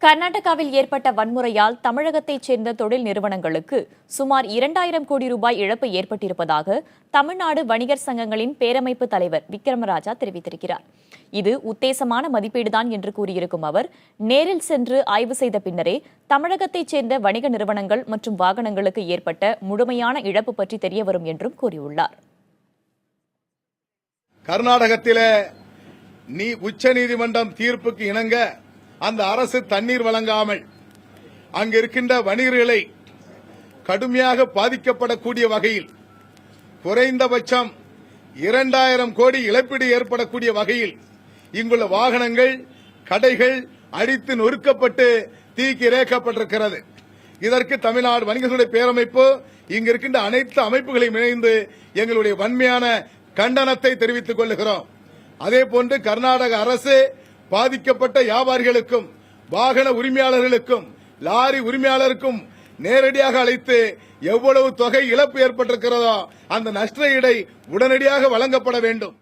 கர்நாடகாவில் ஏற்பட்ட வன்முறையால் தமிழகத்தைச் சேர்ந்த தொழில் நிறுவனங்களுக்கு சுமார் 2000 கோடி ரூபாய் இழப்பு ஏற்பட்டிருப்பதாக தமிழ்நாடு வணிகர் சங்கங்களின் பேரமைப்பு தலைவர் விக்ரமராஜா தெரிவித்திருக்கிறார். இது உத்தேசமான மதிப்பீடுதான் என்று கூறியிருக்கும் அவர், நேரில் சென்று ஆய்வு செய்த பின்னரே தமிழகத்தைச் சேர்ந்த வணிக நிறுவனங்கள் மற்றும் வாகனங்களுக்கு ஏற்பட்ட முழுமையான இழப்பு பற்றி தெரியவரும் என்றும் கூறியுள்ளார். கர்நாடகத்திலே உச்சநீதிமன்றம் தீர்ப்புக்கு இணங்க அந்த அரசு தண்ணீர் வழங்காமல் அங்கு இருக்கின்ற வணிகர்களை கடுமையாக பாதிக்கப்படக்கூடிய வகையில் குறைந்தபட்சம் 2000 கோடி இழப்பீடு ஏற்படக்கூடிய வகையில் இங்குள்ள வாகனங்கள், கடைகள் அடித்து நொறுக்கப்பட்டு தீக்கு இறைக்கப்பட்டிருக்கிறது. இதற்கு தமிழ்நாடு வணிகர்களுடைய பேரமைப்பு இங்கு இருக்கின்ற அனைத்து அமைப்புகளையும் இணைந்து எங்களுடைய வன்மையான கண்டனத்தை தெரிவித்துக் கொள்கிறோம். அதேபோன்று கர்நாடக அரசு பாதிக்கப்பட்ட வியாபாரிகளுக்கும், வாகன உரிமையாளர்களுக்கும், லாரி உரிமையாளருக்கும் நேரடியாக அழைத்து எவ்வளவு தொகை இழப்பு ஏற்பட்டிருக்கிறதோ அந்த நஷ்ட ஈடை உடனடியாக வழங்கப்பட வேண்டும்.